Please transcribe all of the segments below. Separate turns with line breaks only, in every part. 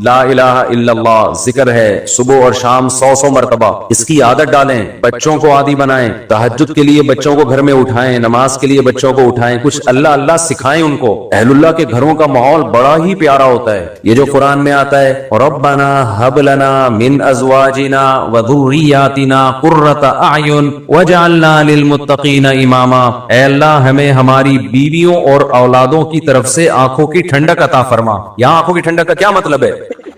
ला इलाहा इल्लल्लाह जिक्र है सुबह और शाम 100 मरतबा, इसकी आदत डालें, बच्चों को आदी बनाएं, तहज्जुद के लिए बच्चों को घर में उठाएं, नमाज के लिए बच्चों को उठाएं, कुछ अल्लाह अल्लाह सिखाएं उनको। अहलुल्लाह के घरों का माहौल बड़ा ही प्यारा होता है। ये जो कुरान में आता है रब्बना हब लना मिन अज़वाजिना व ज़ुर्रिय्यातिना कुर्रता अयुन वजअलना लिलमुत्तक़ीना इमामा, ऐ अल्लाह हमें हमारी बीवियों और औलादों की तरफ से आंखों की ठंडक अता फरमा। यहाँ आंखों की ठंडक का क्या मतलब है?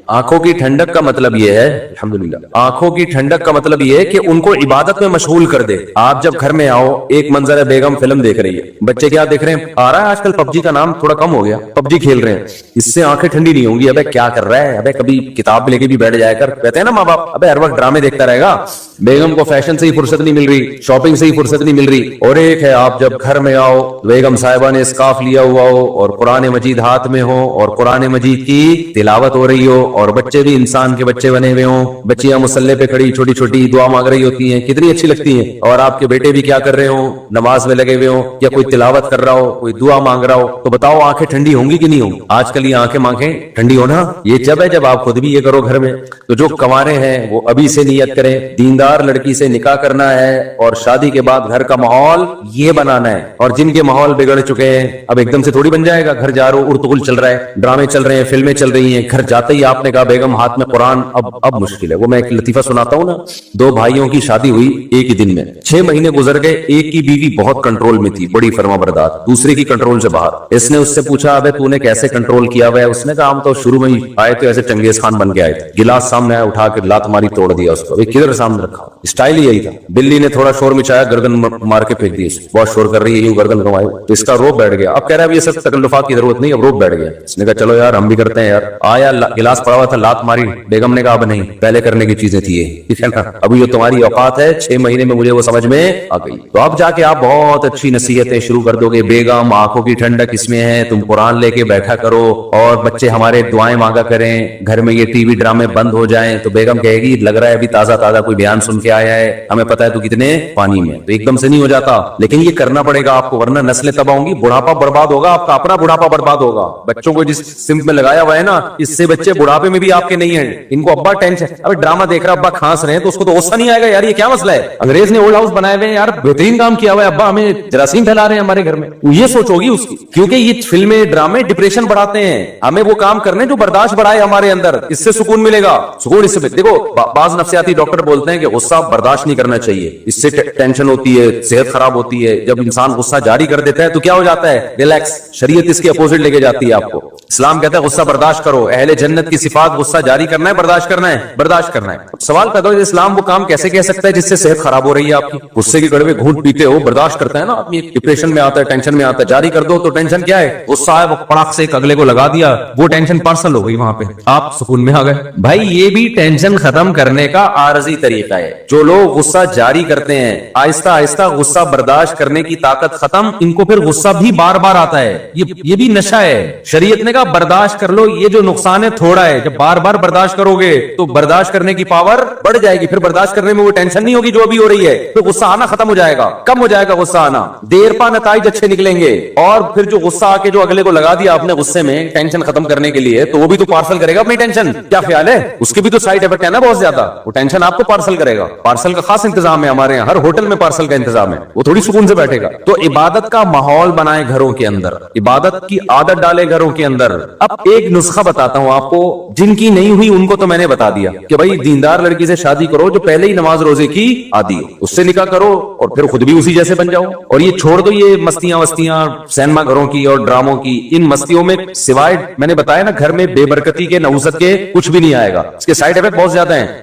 आंखों की ठंडक का मतलब यह है, अल्हम्दुलिल्लाह, आंखों की ठंडक का मतलब यह है कि उनको इबादत में मशगूल कर दे। आप जब घर में आओ, एक मंजर है, बेगम फिल्म देख रही है, बच्चे क्या देख रहे हैं? आ रहा है आजकल पबजी का नाम थोड़ा कम हो गया, पबजी खेल रहे हैं, इससे आंखें ठंडी नहीं होंगी। अबे क्या कर रहा है? अबे कभी किताब लेके भी बैठ जाया कर, कहते हैं ना माँ बाप, अबे हर वक्त ड्रामे देखता रहेगा। बेगम को फैशन से ही फुर्सत नहीं मिल रही, शॉपिंग से ही फुर्सत नहीं मिल रही। और एक है आप जब घर में आओ, बेगम साहिबा ने स्कार्फ लिया हुआ हो और कुरान मजीद हाथ में हो और कुरान मजीद की तिलावत हो रही हो, और बच्चे भी इंसान के बच्चे बने हुए हों, बच्चियां मुसल्ले पे खड़ी छोटी छोटी दुआ मांग रही होती हैं, कितनी अच्छी लगती हैं। और आपके बेटे भी क्या कर रहे हो? नमाज में लगे हुए हो या कोई तिलावत कर रहा हो, कोई दुआ मांग रहा हो, तो बताओ आंखें ठंडी होंगी कि नहीं होंगी? आजकल ये आंखें ठंडी होना ये जब है जब आप खुद भी ये करो घर में। तो जो कंवारे हैं वो अभी से नियत करें, दीनदार लड़की से निकाह करना है और शादी के बाद घर का माहौल ये बनाना है। और जिनके माहौल बिगड़ चुके हैं, अब एकदम से थोड़ी बन जाएगा। घर जा रहे हो, उर्तुगुल चल रहा है, ड्रामे चल रहे हैं, फिल्में चल रही हैं, घर जाते ही आपने कहा बेगम हाथ में कुरान, अब मुश्किल है। वो मैं एक लतीफा सुनाता हूँ ना, दो भाइयों की शादी हुई एक ही दिन में, 6 महीने गुजर गए। एक की बीवी बहुत कंट्रोल में थी, बड़ी फर्माबरदार, दूसरे की कंट्रोल से बाहर। इसने उससे पूछा अबे तूने कैसे कंट्रोल किया हुआ है? उसने कहा हम तो शुरू में ही आए तो ऐसे चंगेज खान बन के आए थे, गिलास सामने आया उठा के लात मारी तोड़ दिया उसको, किधर सामने रखा, स्टाइल ही यही था। बिल्ली ने थोड़ा शोर मचाया, गर्दन मार के फेंक दी, बहुत शोर कर रही है, यूं गर्दन घुमाई, तो इसका रोब बैठ गया। अब कह रहा है ये सब तकल्लुफात की जरूरत नहीं, अब रोब बैठ गया। इसने कहा चलो यार हम भी करते हैं यार। आया गिलास पड़ा हुआ था, लात मारी, बेगम ने कहा अब नहीं, पहले करने की चीजें थी, ठीक है ना, अभी जो तुम्हारी औकात है 6 महीने में मुझे वो समझ में आ गई। तो अब जाके आप बहुत अच्छी नसीहतें शुरू कर दोगे, बेगम आंखों की ठंडक इसमें है, तुम कुरान लेके बैठा करो और बच्चे हमारे दुआएं मांगा करें, घर में ये टीवी ड्रामे बंद हो जाएं। तो बेगम कहेगी लग रहा है अभी ताजा ताजा कोई बयान सुन के आया है, हमें पता है तू कितने पानी में। तो एकदम से नहीं हो जाता, लेकिन ये करना पड़ेगा आपको, वरना नस्लें तबाह होंगी, बुढ़ापा बर्बाद होगा, आपका अपना बुढ़ापा बर्बाद होगा। बच्चों को जिस सिंप में लगाया हुआ है ना, इससे बच्चे बुढ़ापे में भी आपके नहीं है। इनको अब्बा टेंशन, अबे ड्रामा देख रहा अब्बा खांस रहे हैं तो उसको तो गुस्सा नहीं आएगा यार ये क्या मसला है? अंग्रेज ने ओल्ड हाउस बनाए हुए हैं यार, बेहतरीन काम किया हुआ है, अब्बा हमें जरासीम फैला रहे हैं हमारे घर में, ये सोचोगी उसकी। क्योंकि ये फिल्में ड्रामे डिप्रेशन बढ़ाते हैं, हमें वो काम करने जो बर्दाश्त बढ़ाए हमारे अंदर, इससे सुकून मिलेगा। सुकून इससे देखो, बाज नफ्सियाती डॉक्टर बोलते हैं कि गुस्सा बर्दाश्त नहीं करना चाहिए, इससे टेंशन होती है, सेहत खराब होती है। जब इंसान गुस्सा जारी कर देता है तो क्या हो जाता है? रिलैक्स। शरीयत इसके अपोजिट लेके जाती है आपको। इस्लाम कहता है गुस्सा बर्दाश्त करो, अहले जन्नत की सिफात गुस्सा जारी करना है, बर्दाश्त करना है, बर्दाश्त करना है। सवाल पैदा हो इस्लाम वो काम कैसे कह सकता है जिससे सेहत खराब हो रही है आपकी? गुस्से के कड़वे घूंट पीते हो, बर्दाश्त करता है ना आदमी, डिप्रेशन में आता है, टेंशन में आता है, जारी कर दो तो टेंशन क्या है? गुस्सा है वो पड़ाक से एक अगले को लगा दिया, वो टेंशन पार्सल हो गई, वहां पे आप सुकून में आ गए। भाई ये भी टेंशन खत्म करने का आरजी तरीका है। जो लोग गुस्सा जारी करते हैं, आहिस्ता आहिस्ता गुस्सा बर्दाश्त करने की ताकत खत्म, इनको फिर गुस्सा भी बार बार आता है। ये भी नशा है। शरीयत ने कहा बर्दाश्त कर लो, ये जो नुकसान है थोड़ा है, जब बार बार बर्दाश्त करोगे तो बर्दाश्त करने की पावर बढ़ जाएगी, फिर बर्दाश्त करने में वो टेंशन नहीं होगी जो अभी हो रही है, तो गुस्सा आना खत्म हो जाएगा, कम हो जाएगा गुस्सा आना, देर पा नताइज अच्छे निकलेंगे। और फिर जो गुस्सा आके जो अगले को लगा दिया आपने गुस्से में टेंशन खत्म करने के लिए, तो वो भी तो पार्सल करेगा अपनी टेंशन। क्या ख्याल है? उसके भी तो साइड इफेक्ट है ना बहुत ज्यादा, वो टेंशन आपको पार्सल करेगा। पार्सल का खास इंतजाम है हमारे यहाँ, हर होटल में पार्सल का इंतजाम है, वो थोड़ी सुकून से बैठेगा। तो इबादत का माहौल बनाए घरों के अंदर, इबादत की आदत डाले घरों के अंदर। अब एक नुस्खा बताता हूं आपको, जिनकी नहीं हुई उनको तो मैंने बता दिया कि भाई दीनदार लड़की से शादी करो जो पहले ही नमाज रोजे की आदी हो, उससे निकाह करो और फिर खुद भी उसी जैसे बन जाओ। और ये छोड़ दो ये मस्तियां वस्तियां सिनेमा घरों की और ड्रामों की, इन मस्तियों में सिवाय मैंने बताया ना घर में बेबरकती के नहुसत के कुछ भी नहीं आएगा, इसके साइड इफेक्ट बहुत ज्यादा हैं।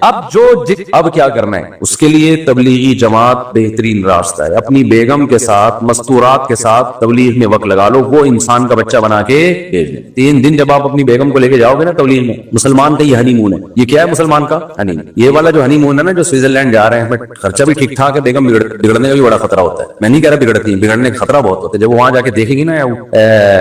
अब क्या करना है उसके लिए तबलीगी जमात बेहतरीन रास्ता है। अपनी बेगम के साथ मस्तूरात के साथ तबलीग में वक्त लगा लो, वो इंसान का बच्चा बना के भेज दें। 3 दिन जब आप अपनी बेगम को लेके जाओगे ना तबलीग में, मुसलमान का ये हनीमून है। ये क्या है मुसलमान का हनीमून? ये वाला जो हनीमून है ना, जो स्विट्जरलैंड जा रहे हैं, खर्चा भी ठीक ठाक है, बेगम बिगड़ने का भी बड़ा खतरा होता है। मैं नहीं कह रहा बिगड़ती है, बिगड़ने का खतरा बहुत होता है। जब वहां जाके देखेंगी ना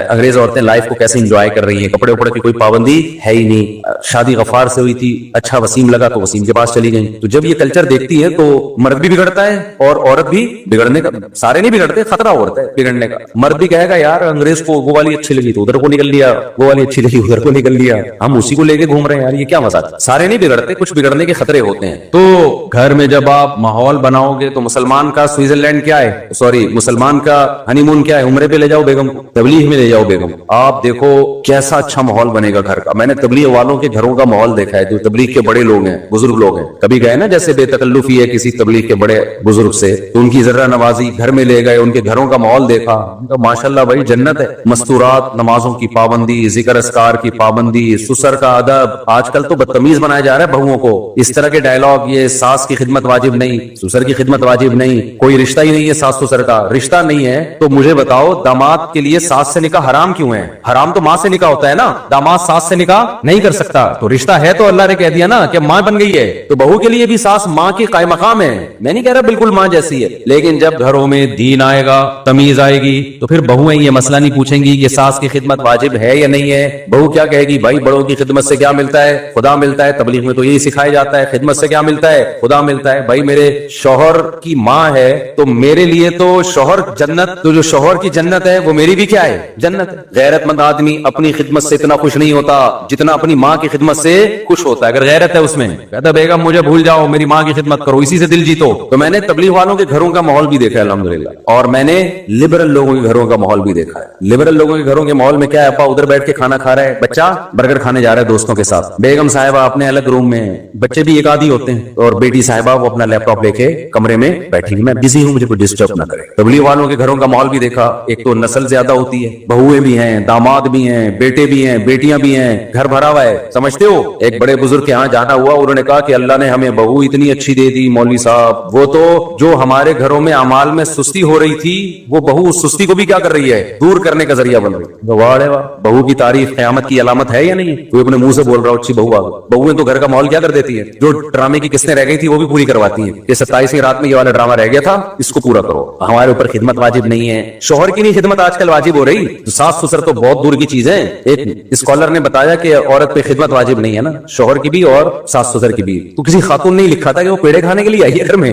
अंग्रेज औरतें लाइफ को कैसे इंजॉय कर रही है, कपड़े उपड़े की कोई पाबंदी है ही नहीं, शादी गफार से हुई थी, अच्छा वसीम लगा तो वसीम के पास चली गई। तो जब ये कल्चर देखती है तो मर्द भी बिगड़ता है और औरत भी बिगड़ने का, सारे नहीं बिगड़ते, खतरा होता है बिगड़ने का। मर्द भी कहेगा यार अंग्रेज को वो वाली अच्छी लगी तो उधर को निकल लिया, वो वाली अच्छी लगी उधर को निकल लिया, हम उसी को को लेके घूम रहे हैं यार, ये क्या मजाक। सारे नहीं बिगड़ते, कुछ बिगड़ने के खतरे होते हैं। तो घर में जब आप माहौल बनाओगे तो मुसलमान का स्विट्जरलैंड क्या है, सॉरी मुसलमान का हनीमून क्या है, उम्रे पे ले जाओ बेगम को, तबलीग में ले जाओ बेगम, आप देखो कैसा अच्छा माहौल बनेगा घर का। मैंने तबलीग वालों के घरों का माहौल देखा है, जो तबलीग के बड़े लोग हैं, बुजुर्ग लोग हैं, कभी गए ना जैसे बेतकल्लुफी है किसी तबलीग के बड़े बुजुर्ग से, तो उनकी जरा नवाजी घर में ले गए, उनके घरों का माहौल देखा, तो माशाल्लाह भाई जन्नत है। मस्तूरात, नमाजों की पाबंदी, जिक्र अस्कार की पाबंदी, सुसर का अदब। आजकल तो बदतमीज बनाया जा रहा है बहुओं को, इस तरह के डायलॉग, ये सास की खिदमत वाजिब नहीं, सुसर की खिदमत वाजिब नहीं, कोई रिश्ता ही नहीं है सास सुसर का, रिश्ता नहीं है तो मुझे बताओ दामाद के लिए सास से निकाह हराम क्यों है? हराम तो माँ से निकाह होता है ना, दामाद सास से निकाह नहीं कर सकता, तो रिश्ता है तो अल्लाह ने कह दिया ना कि माँ बन गई है, तो बहू के लिए भी सास माँ की कायम मकाम है। मैं नहीं कह रहा बिल्कुल माँ जैसी है, लेकिन जब घरों में दीन आएगा, तमीज आएगी, तो फिर बहुएं ये मसला नहीं पूछेंगी कि सास की खिदमत वाजिब है या नहीं है। बहू क्या कहेगी, भाई बड़ों की खिदमत से क्या मिलता है? खुदा मिलता है। तबलीग में तो यही सिखाया जाता है, खिदमत से क्या मिलता है? खुदा मिलता है। भाई मेरे शौहर की माँ है तो मेरे लिए तो शौहर जन्नत, तो जो शौहर की जन्नत है वो मेरी भी क्या है? जन्नत है। गैरतमंद आदमी अपनी खिदमत से इतना खुश नहीं होता जितना अपनी माँ की खिदमत से खुश होता है। अगर गैरत है उसमें, कहता बेगम मुझे भूल जाओ, मेरी माँ की खिदमत करो, इसी से दिल जीतो। तो मैंने तबलीग वालों के घरों का माहौल भी देखा है अल्हम्दुलिल्लाह, और मैंने लिबरल लोगों के घरों का माहौल भी देखा है। लिबरल लोगों के घरों के माहौल में क्या है, अपा उधर बैठ के खाना खा रहा है, बच्चा बर्गर खाने जा रहा है दोस्तों के साथ, बेगम साहिबा अपने अलग रूम में, बच्चे भी एक आदि होते हैं, और बेटी साहिबा वो अपना लैपटॉप लेके कमरे में बैठी, मैं बिजी हूं, मुझे कोई डिस्टर्ब ना करे। तबलीग वालों के घरों का माहौल भी देखा, एक तो नस्ल ज्यादा होती है, बहुएं भी हैं, दामाद भी हैं, बेटे भी हैं, बेटियां भी हैं, घर भरा हुआ है। समझते हो, एक बड़े बुजुर्ग के यहाँ जाना हुआ, उन्होंने कहा कि अल्लाह ने हमें बहू इतनी अच्छी दे दी मौलवी साहब, वो तो जो हमारे घरों में अमाल में सुस्ती हो रही थी, वो बहू उस सुस्ती को भी क्या कर रही है, दूर करने का जरिया बन रही है। वाह रे वाह, बहू की तारीफ क़यामत की अलामत है या नहीं? कोई अपने मुंह से बोल रहा हो अच्छी बहू आ गई। बहुएं तो घर का माहौल क्या कर देती है, जो ड्रामे की किस्तें रह गई थी वो भी पूरी करवाती हैं, कि 27वीं रात में ये वाला ड्रामा रह गया था, इसको पूरा करो। हमारे ऊपर खिदमत वाजिब नहीं है, शोहर की नहीं खिदमत आजकल वाजिब हो रही, तो सास ससुर तो बहुत दूर की चीज है। एक स्कॉलर ने बताया कि औरत पे खिदमत वाजिब नहीं है ना, शोहर की भी और सास ससुर की भी। तो किसी खातून ने लिखा था कि वो पेड़े खाने के लिए आई है घर में,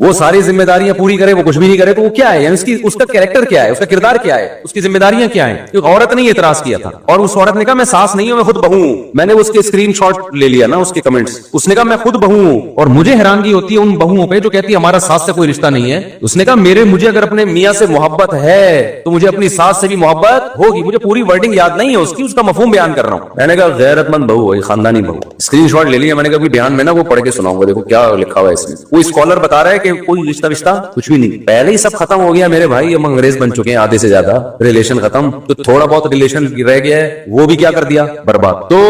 वो सारी जिम्मेदारियां पूरी करे, वो कुछ भी नहीं करे, तो वो क्या है, यानी उसकी उसका कैरेक्टर क्या है, उसका किरदार क्या है, उसकी जिम्मेदारियां क्या है? औरत ने एतराज किया था, और उस औरत ने कहा मैं सास नहीं हूं, मैं खुद बहू हूं। मैंने उसके स्क्रीनशॉट ले लिया ना, उसके कमेंट्स, उसने कहा मैं खुद बहू हूं। और मुझे हैरानगी होती है उन बहुओं पे जो कहती है हमारा सास से कोई रिश्ता नहीं है। उसने कहा मुझे अगर अपने मियां से मोहब्बत है तो मुझे अपनी सास से भी मोहब्बत होगी। मुझे पूरी वर्डिंग याद नहीं है उसकी, उसका मफहूम बयान कर रहा हूं। मैंने कहा गैरतमंद बहू है, खानदानी बहू। स्क्रीनशॉट ले लिया मैंने, कहा बयान में ना वो पढ़ के सुनाऊंगा, देखो क्या लिखा हुआ है इसमें। वो स्कॉलर बता रहा है कि कोई रिश्ता विश्ता कुछ भी नहीं, पहले ही सब खत्म हो गया मेरे भाई, हम अंग्रेज बन चुके हैं, आधे से ज्यादा रिलेशन खत्म, तो थोड़ा बहुत रिलेशन रह गया है वो भी क्या कर दिया, बर्बाद। तो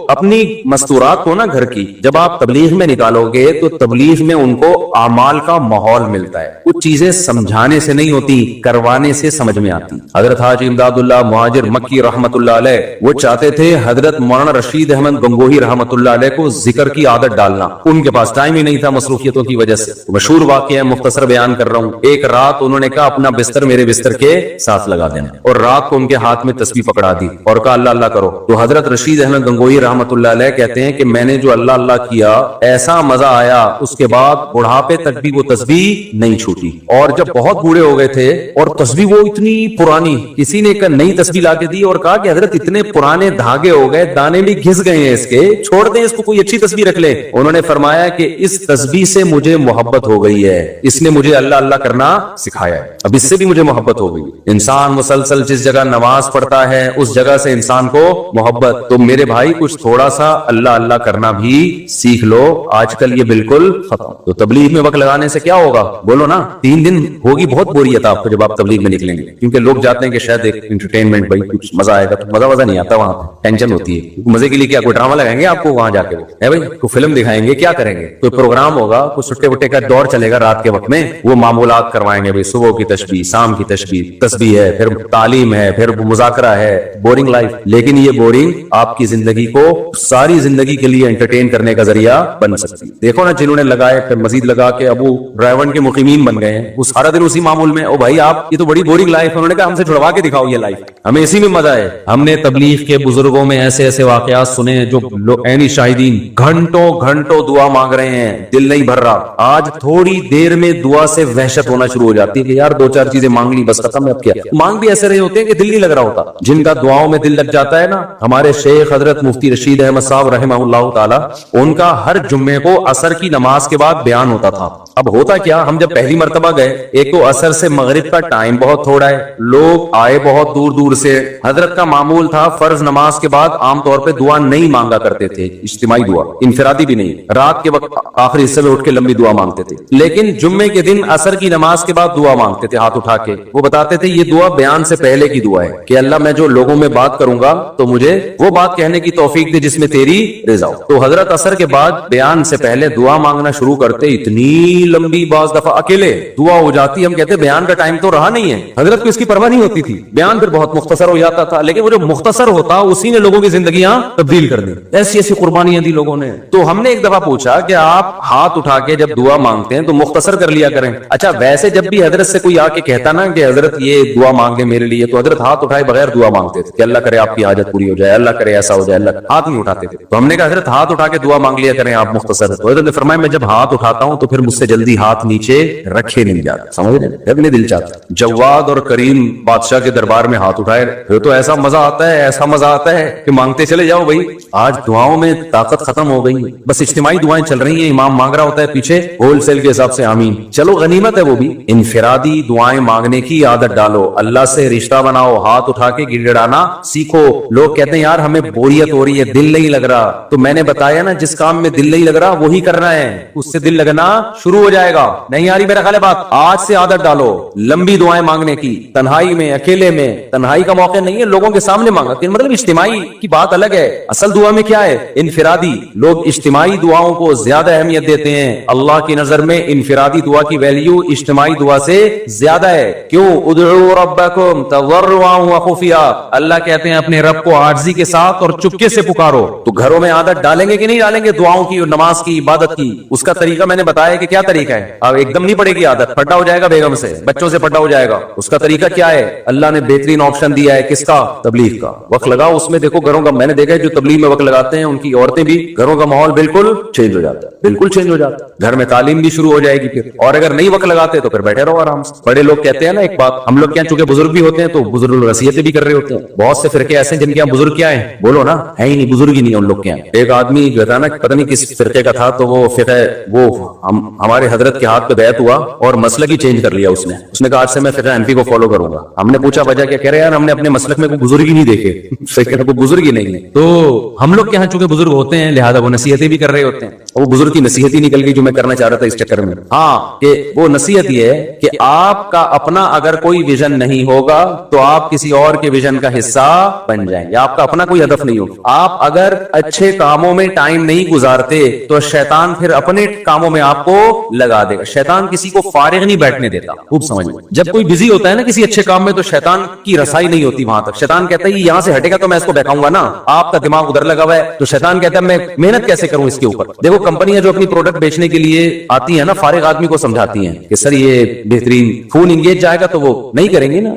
अपनी मस्तूरात को ना घर की जब आप तबलीग में निकालोगे तो तबलीग में उनको आमाल का माहौल मिलता है। कुछ चीजें समझाने से नहीं होती, करवाने से समझ में आती। हजरत हाजी इमदादुल्लाह मुहाजिर मक्की रहमतुल्लाह अलैह वो चाहते थे हजरत मौलाना रशीद अहमद गंगोही रहमतुल्लाह अलैह को जिक्र की आदत डालना, उनके पास टाइम ही नहीं था मसरूफियतों की वजह से। मशहूर वाकया मुख्तसर बयान कर रहा हूँ। एक रात उन्होंने कहा अपना बिस्तर मेरे बिस्तर के साथ लगा देना, और रात को उनके हाथ में तस्बीह पकड़ा दी और कहा अल्लाह अल्लाह करो। तो हजरत रशीद अहमद गंगोही रहमतुल्लाह अलैह कहते हैं कि मैंने जो अल्लाह अल्लाह किया ऐसा मजा आया, उसके बाद बुढ़ापे तक भी वो तस्बीह नहीं छूटी। और जब बहुत बूढ़े हो गए थे और तस्बीह वो इतनी पुरानी, किसी ने एक नई तस्बीह लाके दी और कहा कि हजरत इतने पुराने धागे हो गए, दाने भी घिस गए हैं इसके, छोड़ दें इसको, कोई अच्छी तस्बीह रख ले। उन्होंने फरमाया कि इस तस्बीह से मुझे मोहब्बत हो गई है, इसने मुझे अल्लाह अल्लाह करना सिखाया है, अब इससे भी मुझे मोहब्बत हो गई। इंसान मुसलसल जिस जगह नमाज पढ़ता है उस जगह से इंसान को मोहब्बत, तो मेरे भाई कुछ थोड़ा सा अल्लाह अल्लाह करना भी सीख लो, आजकल ये बिल्कुल खत्म। तो तबलीग में वक्त लगाने से क्या होगा, बोलो ना, 3 दिन होगी बहुत बोरियत आपको जब आप तबलीग में निकलेंगे, क्योंकि लोग जाते हैं कि शायद एक एंटरटेनमेंट, भाई कुछ मजा आएगा, तो मजा नहीं आता, वहां टेंशन होती है। मजे के लिए क्या कोई ड्रामा लगाएंगे आपको वहां जाके, वो है भाई, कोई फिल्म दिखाएंगे, क्या करेंगे, कोई प्रोग्राम होगा, कुछ सुट्टे वुट्टे का दौर चलेगा रात के वक्त में, वो मामूलात करवाएंगे भाई, सुबह की तस्बीह, शाम की तस्बीह है, फिर तालीम है, फिर मुजाकरा है, बोरिंग लाइफ। लेकिन ये बोरिंग आपकी जिंदगी को सारी जिंदगी के लिए एंटरटेन करने का जरिया बन सकती है। देखो ना जिन्होंने लगाए फिर मजीद लगा के अबू रायवन के मुकीमीन बन गए हैं, वो सारा दिन उसी मामूल में, ओ भाई आप ये तो बड़ी बोरिंग लाइफ। उन्होंने कहा हमसे छुड़वा के दिखाओ ये लाइफ, हमें इसी में मजा है। हमने तबलीग के बुजुर्गों में ऐसे ऐसे वाकयात सुने जो ऐनी शाहिदीन घंटों घंटों दुआ मांग रहे हैं, दिल नहीं भर रहा। आज थोड़ी देर में दुआ से वहशत होना शुरू हो जाती है कि यार 2-4 चीजें मांग ली बस खत्म, अब क्या। मांग भी ऐसे रहे होते हैं कि दिल नहीं लग रहा होता। जिनका दुआओं में दिल लग जाता है ना, हमारे शेख हजरत मुफ्ती रशीद अहमद साहब रहमहुल्लाह ताला, उनका हर जुम्मे को असर की नमाज के बाद बयान होता था। अब होता क्या, हम जब पहली मर्तबा गए, एक तो असर से मगरिब का टाइम बहुत थोड़ा है, लोग आए बहुत दूर दूर से। हजरत का मामूल था फर्ज नमाज के बाद आमतौर पे दुआ नहीं मांगा करते थे, इज्तिमाई दुआ, इनफरादी भी नहीं, रात के वक्त आखिरी हिस्से में उठ के लंबी दुआ मांगते थे। लेकिन जुम्मे के दिन असर की नमाज के बाद दुआ मांगते थे हाथ उठा के। वो बताते थे ये दुआ बयान से पहले की दुआ है कि अल्लाह मैं जो लोगों में बात करूंगा तो मुझे वो बात कहने की तौफीक दे जिसमें तेरी रज़ा हो। तो हजरत असर के बाद बयान से पहले दुआ मांगना शुरू करते, इतनी लंबी, बाज दफा अकेले दुआ हो जाती, हम कहते बयान का टाइम तो रहा नहीं है। हजरत को इसकी परवाह नहीं होती थी, बयान फिर बहुत मुख्तसर हो जाता था, लेकिन वो जो मुख्तसर होता उसी ने लोगों की जिंदगियां तब्दील कर दी, ऐसी ऐसी कुर्बानियां दी लोगों ने। तो हमने एक दफा पूछा कि आप हाथ उठा के जब दुआ मांगते हैं तो मुख्तसर कर लिया करें। अच्छा, वैसे जब भी हजरत से कोई आके कहता ना कि हजरत ये दुआ मांग ले मेरे लिए, तो हजरत हाथ उठाए बगैर दुआ मांगते थे कि अल्लाह करे आपकी हाजत पूरी हो जाए, अल्लाह करे ऐसा हो जाए, अल्लाह, हाथ नहीं उठाते थे। तो हमने कहा हजरत हाथ उठा के दुआ मांग लिया करें आप मुख्तसर। तो हजरत ने फरमाया मैं जब हाथ उठाता हूं तो फिर मुझसे जल्दी हाथ नीचे रखे नहीं जाते, समझ रहे, जब नहीं दिल चाहता। जवाद और करीम बादशाह के दरबार में हाथ उठाए फिर तो ऐसा मजा आता है, ऐसा मजा आता है कि मांगते चले जाओ। भाई आज दुआओं में ताकत खत्म हो गई, बस इज्तिमाई दुआएं चल रही हैं, इमाम मांग रहा होता है पीछे होलसेल के हिसाब से आमीन। चलो गनीमत है वो भी, इनफिरादी दुआएं मांगने की आदत डालो, अल्लाह से रिश्ता बनाओ, हाथ उठा के गिड़गिड़ाना सीखो। लोग कहते हैं यार हमें बोरियत हो रही है, दिल नहीं लग रहा, तो मैंने बताया ना जिस काम में दिल नहीं लग रहा वही करना है, उससे दिल लगना शुरू हो जाएगा। नहीं आ रही मेरा ख्याल है बात, आज से आदत डालो लंबी दुआएं मांगने की, तन्हाई में, अकेले में। तन्हाई का मौका नहीं है, लोगों के सामने मांगा, मतलब इज्तिमाई की बात अलग है। असल दुआ में क्या है, इनफिरादी। लोग इज्तिमाई दुआओं को ज्यादा अहमियत देते हैं। अल्लाह की नजर में इनफिरादी दुआ की वैल्यू इज्तिमाई दुआ से ज्यादा है। क्यों, उदउ रब्बकुम तज़र्रुअन व खुफिया, अल्लाह कहते हैं अपने रब को आजिज़ी के साथ और चुपके से पुकारो। तो घरों में आदत डालेंगे कि नहीं डालेंगे दुआओं की, नमाज की, इबादत की? उसका तरीका मैंने बताया कि क्या तरीका है। अब एकदम नहीं पड़ेगी आदत, फटा हो जाएगा बेगम से, बच्चों से फटा हो जाएगा। उसका तरीका क्या है, अल्लाह ने बेहतरीन ऑप्शन दिया है, किसका, तबलीग का। वक्त लगाओ उसमें, देखो घरों का, मैंने देखा है जो तबलीग में वक्त लगाते हैं उनकी औरतें भी, घरों का माहौल बिल्कुल चेंज हो जाता है, बिल्कुल चेंज हो जाता है। घर में तालीम भी शुरू हो जाएगी फिर। और अगर नहीं वक्त लगाते तो फिर बैठे रहो आराम से। बड़े लोग कहते हैं ना एक बात, हम लोग क्या चूंकि बुजुर्ग भी होते हैं तो बुजुर्ग वसीयतें भी कर रहे होते हैं। बहुत से फिरके ऐसे जिनके यहाँ बुजुर्ग क्या है, बोलो ना, है ही नहीं, बुजुर्ग ही नहीं है उन लोग के यहाँ। एक आदमी जो था ना, पता नहीं किस फिरके का था, तो वो फिरका वो हमारे हजरत के हाथ पे बैत हुआ और मसलक ही चेंज कर लिया उसने कहा आज से मैं फिरका हनफी को फॉलो करूंगा। हमने पूछा वजह क्या, कह रहे यार हमने अपने मसलक में कोई बुजुर्ग ही नहीं देखे, कोई बुजुर्ग ही नहीं है। तो हम लोग के यहाँ चूंकि बुजुर्ग होते हैं लिहाजा वो नसीहतें भी कर रहे होते हैं। वो बुजुर्ग की नसीहत ही निकल गई जो मैं करना चाह रहा था इस चक्कर में। हाँ, कि वो नसीहत ये है कि आपका अपना अगर कोई विजन नहीं होगा तो आप किसी और के विजन का हिस्सा बन जाएंगे। आपका अपना कोई हदफ नहीं होगा। आप अगर अच्छे कामों में टाइम नहीं गुजारते तो शैतान फिर अपने कामों में आपको लगा देगा। शैतान किसी को फारिग नहीं बैठने देता, खूब समझ लो। जब कोई बिजी होता है ना किसी अच्छे काम में तो शैतान की रसाई नहीं होती वहां तक। शैतान कहता है यहां से हटेगा तो मैं इसको बहकाऊंगा ना, आपका दिमाग उधर लगा हुआ है, तो शैतान कहता है मैं मेहनत कैसे करूं इसके ऊपर। देखो कंपनियां जो अपनी प्रोडक्ट बेचने के लिए आती है ना, फारिग आदमी को समझाती हैं कि सर ये बेहतरीन फोन इंगेज जाएगा, तो वो नहीं करेंगे ना।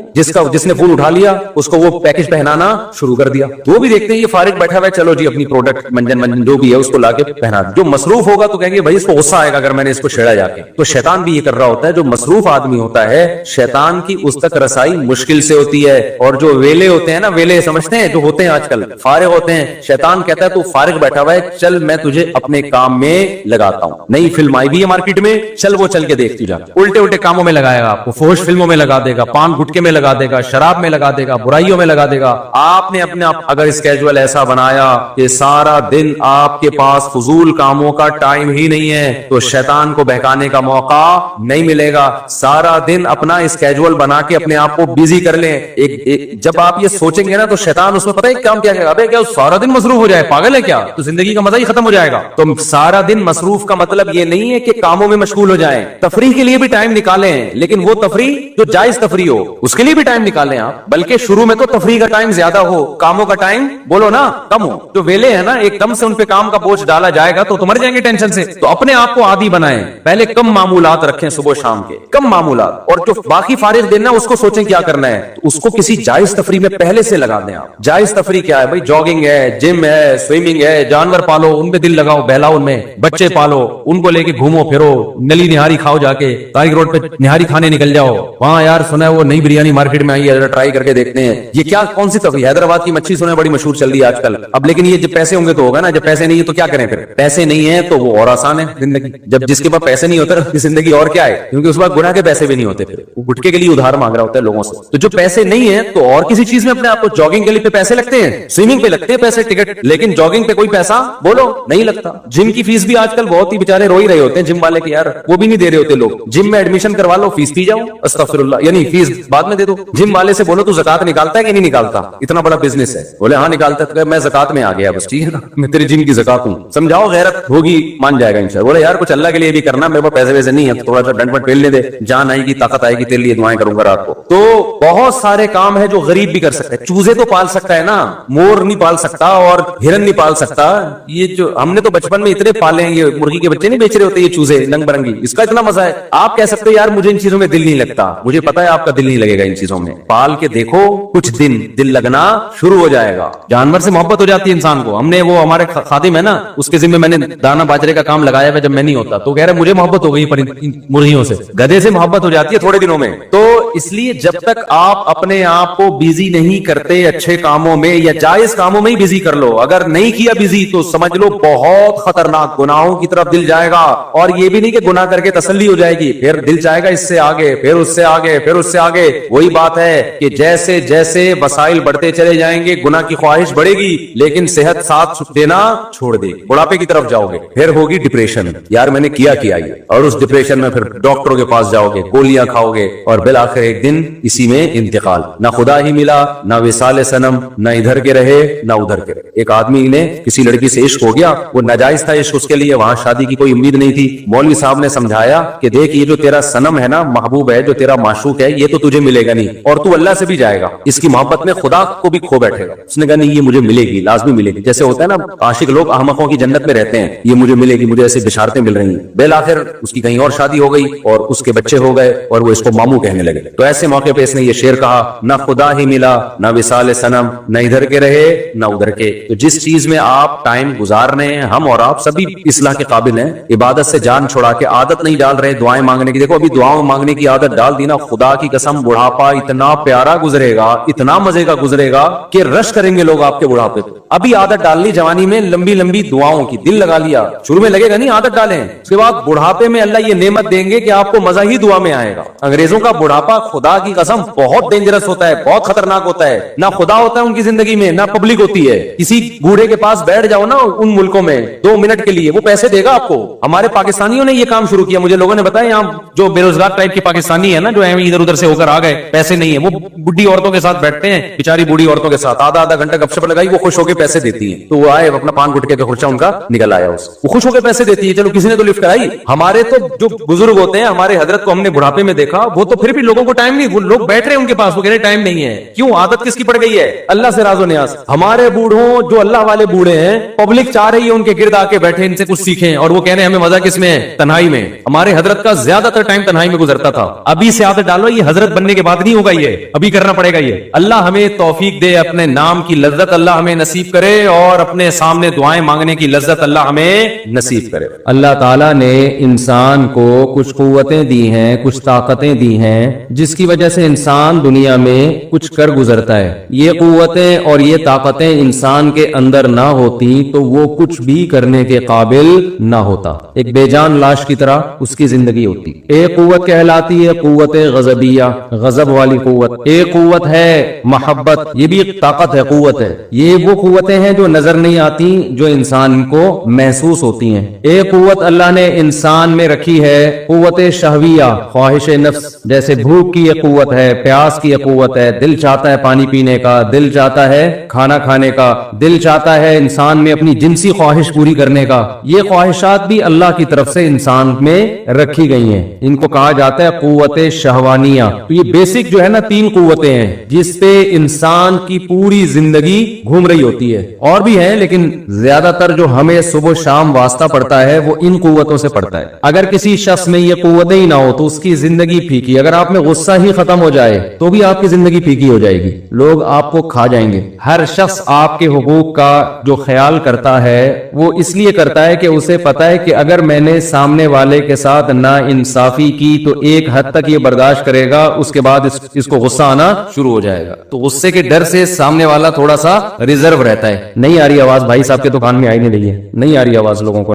जिसने फोन उठा लिया उसको वो पैकेज पहनाना शुरू कर दिया, तो वो भी देखते हैं ये फारिग बैठा हुआ है, चलो जी अपनी प्रोडक्ट मंजन जो भी है उसको लाके पहना। जो मसरूफ होगा तो कहेंगे भाई इसको गुस्सा आएगा अगर मैंने इसको छेड़ा जाके। तो शैतान भी ये कर रहा होता है। जो मसरूफ आदमी होता है शैतान की उस तक रसाई मुश्किल से होती है। और जो वेले होते हैं ना, वेले समझते हैं जो होते हैं आजकल, फारिग होते हैं, शैतान कहता है तू फारिग बैठा हुआ है, चल मैं तुझे अपने काम में लगाता हूं। नई फिल्म आई भी है मार्केट में, चल वो चल के देख तू जा। उल्टे उल्टे कामों में लगाएगा आपको, फोश फिल्मों में लगा देगा, पान गुटके में लगा देगा, शराब में लगा देगा, बुराइयों में लगा देगा। आपने अपने आप अगर स्केड्यूल ऐसा बनाया कि सारा दिन आपके पास फजूल कामों का टाइम ही नहीं है तो शैतान को बहकाने का मौका नहीं मिलेगा। सारा दिन अपना स्केड्यूल बना के अपने आप को बिजी कर लें। जब आप ये सोचेंगे ना तो शैतान उसमें पता है काम क्या करेगा, अबे क्या सारा दिन मसरूफ हो जाए, पागल है क्या, तो जिंदगी का मजा ही खत्म हो जाएगा। तो सारा दिन मसरूफ का मतलब ये नहीं है कि कामों में मशगूल हो जाएं। तफरीह के लिए भी टाइम निकालें, लेकिन वो तफरीह जो जायज तफरीह हो उसके लिए भी टाइम निकालें आप। बल्कि शुरू में तो तफरीह का टाइम ज्यादा हो, कामों का टाइम बोलो ना कम हो। जो वेले है ना एकदम से उन पे काम का बोझ डाला जाएगा तो मर जाएंगे टेंशन से। तो अपने आप को आदी बनाएं, पहले कम मामूलात रखें, सुबह शाम के कम मामूलात, और जो बाकी फारिग देना उसको सोचें क्या करना है, तो उसको किसी जायज तफरीह में पहले से लगा दें आप। जायज तफरीह क्या है भाई, जॉगिंग है, जिम है, स्विमिंग है, जानवर पालो उनमें दिल लगाओ, बहलाओ उनमें, बच्चे पालो, उनको लेके घूमो फिरो, नली निहारी खाओ, जाके तारिक रोड पे निहारी खाने निकल जाओ, वहां यार सुना है वो नई बिरयानी मार्केट में आई है, जरा ट्राई करके देखते हैं। ये क्या कौन सी तफरीह, हैदराबाद की मच्छी सुना है बड़ी मशहूर चल रही है आजकल। अब लेकिन ये जब पैसे होंगे तो होगा ना, जब पैसे नहीं है तो क्या करें फिर? पैसे नहीं है तो वो और आसान है जिंदगी। जब जिसके पास पैसे नहीं होते उसकी जिंदगी और क्या है, क्योंकि उस वक्त गुनाह के पैसे भी नहीं होते, फिर वो गुटके के लिए उधार मांग रहा होता है लोगों से। तो जो पैसे नहीं है तो और किसी चीज में अपने आप को, जॉगिंग के लिए पैसे लगते हैं, स्विमिंग पे लगते हैं पैसे, टिकट, लेकिन जॉगिंग पे कोई पैसा बोलो नहीं लगता। जिम की फीस भी आजकल बहुत ही बेचारे रो ही रहे होते हैं जिम वाले के, यार वो भी नहीं दे रहे होते लोग। जिम में एडमिशन करवा लो, फीस पी जाओ, अस्तगफिरुल्लाह, यानी फीस बाद में दे दो। जिम वाले से बोलो तू ज़कात निकालता है कि नहीं निकालता, इतना बड़ा बिजनेस है, बोले हाँ निकालता है, तो मैं ज़कात में आ गया, बस ठीक है ना, मैं तेरी जिम की ज़कात हूँ, समझाओ, गैरत होगी, मान जाएगा इंशाअल्लाह। बोले यार कुछ अल्लाह के लिए भी करना, मेरे पास पैसे वैसे नहीं है, तो थोड़ा सा डंड पट पेलने दे, जान आएगी, ताकत आएगी, तेरे लिए दुआएं करूंगा रात को। तो बहुत सारे काम है जो गरीब भी कर सकता है। चूजे तो पाल सकता है ना, मोर नहीं पाल सकता और हिरन नहीं पाल सकता। ये जो हमने तो बचपन में इतने पाले हैं, ये मुर्गी के बच्चे नहीं बेच रहे होते ये चूजे रंग बिरंगी, इसका इतना मजा है। आप कह सकते हो यार मुझे इन चीजों में दिल नहीं लगता, मुझे पता है आपका दिल नहीं लगेगा इन चीजों में, पाल के देखो कुछ दिन दिल लगना शुरू हो जाएगा। जानवर से मोहब्बत हो जाती है इंसान को। हमने वो हमारे खादिम है ना, उसके जिम्मे मैंने दाना बाजरे का काम लगाया हुआ, जब मैं नहीं होता तो कह रहे मुझे मोहब्बत हो गई पर इन मुर्गियों से, गधे से मोहब्बत हो जाती है थोड़े दिनों में। तो इसलिए जब तक आप अपने आप को बिजी नहीं करते अच्छे कामों में या जायज कामों में ही बिजी कर लो, अगर नहीं किया बिजी तो समझ लो बहुत खतरनाक गुनाहों की तरफ दिल जाएगा। और ये भी नहीं कि गुनाह करके तसल्ली हो जाएगी, फिर दिल जाएगा इससे आगे, फिर उससे आगे, फिर उससे आगे। वही बात है कि जैसे जैसे वसाइल बढ़ते चले जाएंगे गुनाह की ख्वाहिश बढ़ेगी, लेकिन सेहत साथ देना छोड़ देगी, बुढ़ापे की तरफ जाओगे, फिर होगी डिप्रेशन, यार मैंने किया ये, और उस डिप्रेशन में फिर डॉक्टरों के पास जाओगे, गोलियां खाओगे और बिल आखिर एक दिन इसी में इंतकाल। ना खुदा ही मिला, ना विसाल सनम, ना इधर के रहे ना उधर के रहे। एक आदमी ने किसी लड़की से इश्क हो गया, वो नाजायज था इश्क उसके लिए, वहां शादी की कोई उम्मीद नहीं थी। मौलवी साहब ने समझाया कि देख ये जो तेरा सनम है ना, महबूब है, जो तेरा माशूक है, ये तो तुझे मिलेगा नहीं और तू अल्लाह से भी जाएगा, इसकी मोहब्बत में खुदा को भी खो बैठेगा। उसने कहा नहीं ये मुझे मिलेगी, लाजमी मिलेगी। जैसे होता है ना आशिक लोग अहमकों की जन्नत में रहते हैं, ये मुझे मिलेगी, मुझे ऐसे बिशारतें मिल रही हैं। बिल आखिर उसकी कहीं और शादी हो गई और उसके बच्चे हो गए और वो इसको मामू कहने लगे। तो ऐसे मौके पे इसने ये शेर कहा, ना खुदा ही मिला, ना विसाल सनम, न इधर के रहे ना उधर के। तो जिस चीज में आप टाइम गुजार रहे हैं, हम और आप सभी इस्लाह के काबिल हैं, इबादत से जान छुड़ा के आदत नहीं डाल रहे दुआएं मांगने की। देखो अभी दुआओं मांगने की आदत डाल दी ना, खुदा की कसम बुढ़ापा इतना प्यारा गुजरेगा, इतना मजे का गुजरेगा कि रश करेंगे लोग आपके बुढ़ापे पे। अभी आदत डाल ली जवानी में लंबी लंबी दुआओं की, दिल लगा लिया, शुरू में लगेगा नहीं, आदत डालें, उसके बाद बुढ़ापे में अल्लाह ये नेमत देंगे कि आपको मजा ही दुआ में आएगा। अंग्रेजों का बुढ़ापा खुदा की कसम बहुत डेंजरस होता है, बहुत खतरनाक होता है। ना खुदा होता है उनकी जिंदगी में, ना पब्लिक होती है। किसी बूढ़े के पास बैठ जाओ ना उन मुल्कों में 2 मिनट के लिए, वो पैसे देगा आपको। हमारे पाकिस्तानियों ने ये काम शुरू किया, मुझे लोगों ने बताया, यहाँ जो बेरोजगार टाइप के पाकिस्तानी है ना, जो इधर उधर से होकर आ गए, पैसे नहीं है, वो बुढ़ी औरतों के साथ बैठते हैं, बेचारी बूढ़ी औरतों के साथ आधा आधा घंटा गपशप लगाई, वो खुश होकर पैसे देती है। तो वो आए अपना पान गुटके का खर्चा उनका निकल आया, वो खुश होकर पैसे देती है, चलो किसी ने तो लिफ्ट कराई। हमारे तो जो बुजुर्ग होते हैं, हमारे हजरत को हमने बुढ़ापे में देखा, वो तो फिर भी लोगों को टाइम नहीं, वो लोग बैठ रहे हैं उनके पास, वो कह रहे टाइम नहीं है। क्यों? आदत किसकी पड़ गई है? अल्लाह से राज़ो नियाज़। हमारे बूढ़ों जो अल्लाह वाले बूढ़े हैं, पब्लिक चाह रही है उनके गिर्द आके बैठे, इनसे कुछ सीखें, और वो कह रहे हैं हमें मजा किसमें है? तन्हाई में। हमारे हजरत का ज्यादातर टाइम तन्हाई में गुजरता था। अभी से आदत डालो, ये हजरत बनने के बाद नहीं होगा, ये अभी करना पड़ेगा। ये अल्लाह हमें तौफीक दे, अपने नाम की लज्जत अल्लाह हमें नसीब करे और अपने सामने दुआएं मांगने की लज्जत अल्लाह हमें नसीब करे। अल्लाह ताला ने इंसान को कुछ कुव्वतें दी हैं, कुछ ताकतें दी हैं, जिसकी वजह से इंसान दुनिया में कुछ कर गुजरता है। ये कुव्वतें और ये ताकतें इंसान के अंदर ना होती तो वो कुछ भी करने के काबिल ना होता, एक बेजान लाश की तरह उसकी जिंदगी होती। एक कुव्वत कहलाती है कुव्वत गजबिया, गजब वाली कुव्वत। एक कुव्वत है मोहब्बत, ये भी एक ताकत है, कुव्वत है। ये वो कुव्वतें हैं जो नजर नहीं आती, जो इंसान को महसूस होती हैं। एक कुव्वत अल्लाह ने इंसान में रखी है, कुव्वत शहविया, ख्वाहिश नफ्स, जैसे भूख की एक कुव्वत है, प्यास की एक कुव्वत है, दिल चाहता है पानी पीने का, दिल चाहता है खाना खाने का, दिल चाहता है इंसान में अपनी जिनसी ख्वाहिश पूरी करने का। ये ख्वाहिशात भी अल्लाह की तरफ से इंसान में रखी गई हैं। इनको कहा जाता है कुव्वत शहवानिया। तो ये बेसिक जो है ना 3 कुव्वतें हैं जिसपे इंसान की पूरी जिंदगी घूम रही होती है। और भी है लेकिन ज्यादातर जो हमें सुबह शाम वास्ता पड़ता है वो इन कुव्वतों से पड़ता है। अगर किसी शख्स में ये कुव्वतें ही ना हो तो उसकी जिंदगी फीकी। अगर आप में गुस्सा ही खत्म हो जाए तो भी आपकी जिंदगी फीकी हो जाएगी, लोग आपको खा जाएंगे। हर शख्स आपके हुकूक का जो ख्याल करता है वो इसलिए करता کرتا ہے کہ اسے پتا ہے کہ اگر میں نے سامنے والے کے ساتھ نا انصافی کی تو ایک حد تک یہ برداشت کرے گا, اس کے بعد اس کو غصہ آنا شروع ہو جائے گا. تو غصے کے ڈر سے سامنے والا تھوڑا سا ریزرو رہتا ہے. نہیں آ رہی آواز بھائی صاحب کے دکان میں آئی نہیں رہی ہے, نہیں آ رہی آواز لوگوں کو.